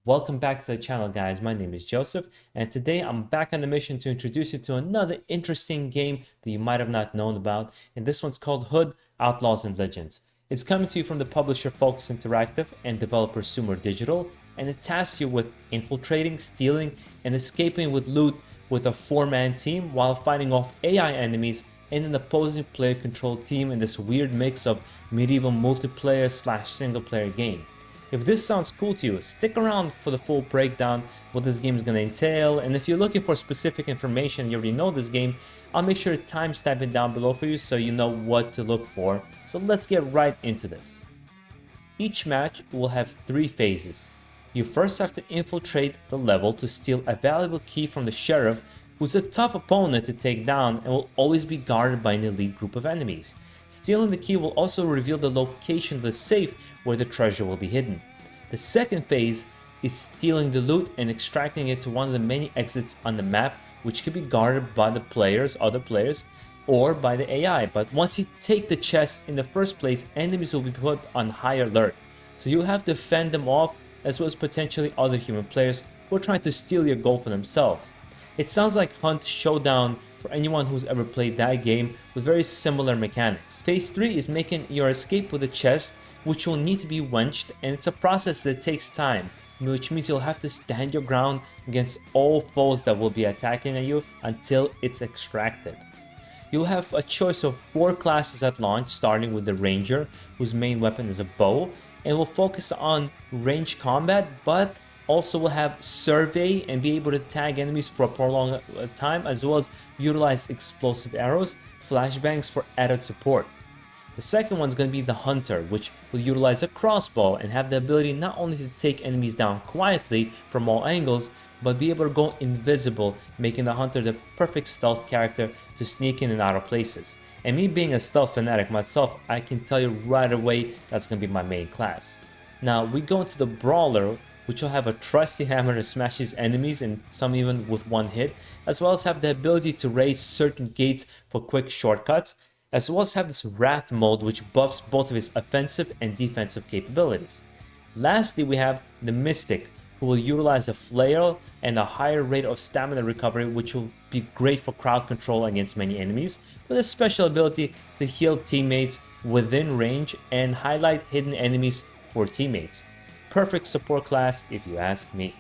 Welcome back to the channel, guys. My name is Joseph, and today I'm back on a mission to introduce you to another interesting game that you might have not known about, and this one's called Hood, Outlaws and Legends. It's coming to you from the publisher Focus Interactive and developer Sumer Digital, and it tasks you with infiltrating, stealing, and escaping with loot with a 4-man team while fighting off AI enemies and an opposing player-controlled team in this weird mix of medieval multiplayer slash single-player game. If this sounds cool to you, stick around for the full breakdown, what this game is going to entail, and if you're looking for specific information, you already know this game, I'll make sure to timestamp it down below for you so you know what to look for. So let's get right into this. Each match will have 3 phases. You first have to infiltrate the level to steal a valuable key from the sheriff, who's a tough opponent to take down and will always be guarded by an elite group of enemies. Stealing the key will also reveal the location of the safe where the treasure will be hidden. The second phase is stealing the loot and extracting it to one of the many exits on the map, which can be guarded by the other players, or by the AI. But once you take the chest in the first place, enemies will be put on high alert. So you'll have to fend them off, as well as potentially other human players who are trying to steal your gold for themselves. It sounds like Hunt Showdown for anyone who's ever played that game, with very similar mechanics. Phase 3 is making your escape with a chest, which will need to be wenched, and it's a process that takes time, which means you'll have to stand your ground against all foes that will be attacking at you until it's extracted. You'll have a choice of 4 classes at launch, starting with the Ranger, whose main weapon is a bow, and will focus on range combat, but also will have survey and be able to tag enemies for a prolonged time, as well as utilize explosive arrows, flashbangs for added support. The second one is going to be the Hunter, which will utilize a crossbow and have the ability not only to take enemies down quietly from all angles, but be able to go invisible, making the Hunter the perfect stealth character to sneak in and out of places. And me being a stealth fanatic myself, I can tell you right away that's going to be my main class. Now we go into the Brawler, which will have a trusty hammer to smash his enemies, and some even with one hit, as well as have the ability to raise certain gates for quick shortcuts, as well as have this Wrath mode, which buffs both of his offensive and defensive capabilities. Lastly, we have the Mystic, who will utilize a flail and a higher rate of stamina recovery, which will be great for crowd control against many enemies, with a special ability to heal teammates within range and highlight hidden enemies for teammates. Perfect support class if you ask me.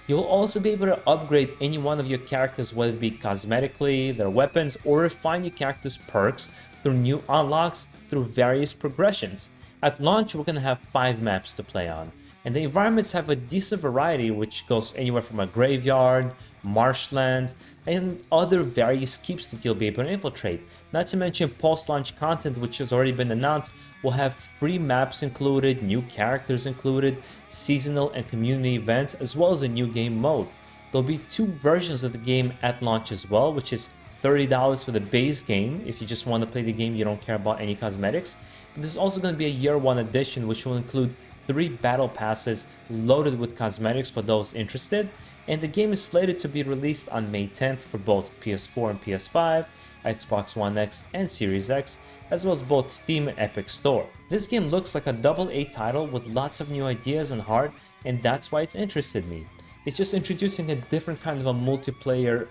You'll also be able to upgrade any one of your characters, whether it be cosmetically, their weapons, or refine your character's perks through new unlocks through various progressions. At launch, we're going to have 5 maps to play on, and the environments have a decent variety, which goes anywhere from a graveyard, marshlands, and other various keeps that you'll be able to infiltrate. Not to mention post-launch content, which has already been announced, will have free maps included, new characters included, seasonal and community events, as well as a new game mode. There'll be 2 versions of the game at launch as well, which is $30 for the base game if you just want to play the game, you don't care about any cosmetics. But there's also going to be a year 1 edition, which will include 3 battle passes loaded with cosmetics for those interested, and the game is slated to be released on May 10th for both PS4 and PS5, Xbox One X and Series X, as well as both Steam and Epic Store. This game looks like a AA title with lots of new ideas and heart, and that's why it's interested me. It's just introducing a different kind of a multiplayer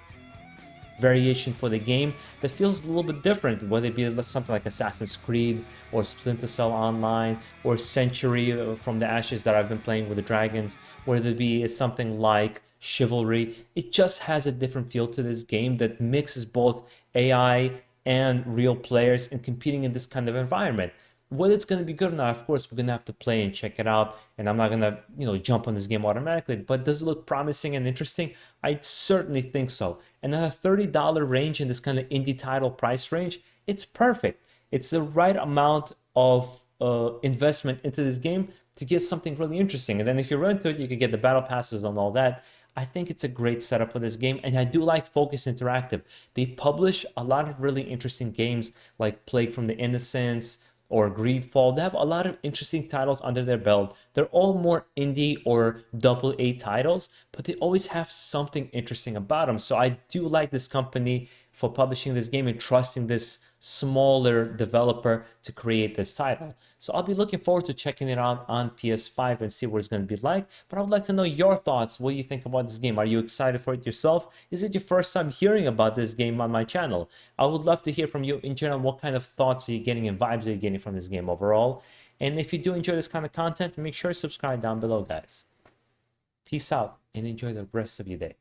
variation for the game that feels a little bit different, whether it be something like Assassin's Creed or Splinter Cell Online or Century from the Ashes that I've been playing with the Dragons, whether it be something like Chivalry. It just has a different feel to this game that mixes both AI and real players and competing in this kind of environment. Whether it's going to be good or not, of course, we're going to have to play and check it out, and I'm not going to, jump on this game automatically, but does it look promising and interesting? I certainly think so. And at a $30 range in this kind of indie title price range, it's perfect. It's the right amount of investment into this game to get something really interesting. And then if you're into it, you can get the battle passes and all that. I think it's a great setup for this game, and I do like Focus Interactive. They publish a lot of really interesting games like Plague from the Innocents or Greedfall. They have a lot of interesting titles under their belt. They're all more indie or AA titles, but they always have something interesting about them. So I do like this company for publishing this game and trusting this smaller developer to create this title. So I'll be looking forward to checking it out on PS5 and see what it's going to be like. But I would like to know your thoughts. What do you think about this game? Are you excited for it yourself? Is it your first time hearing about this game on my channel? I would love to hear from you in general. What kind of thoughts are you getting and vibes are you getting from this game overall? And if you do enjoy this kind of content, make sure to subscribe down below, guys. Peace out and enjoy the rest of your day.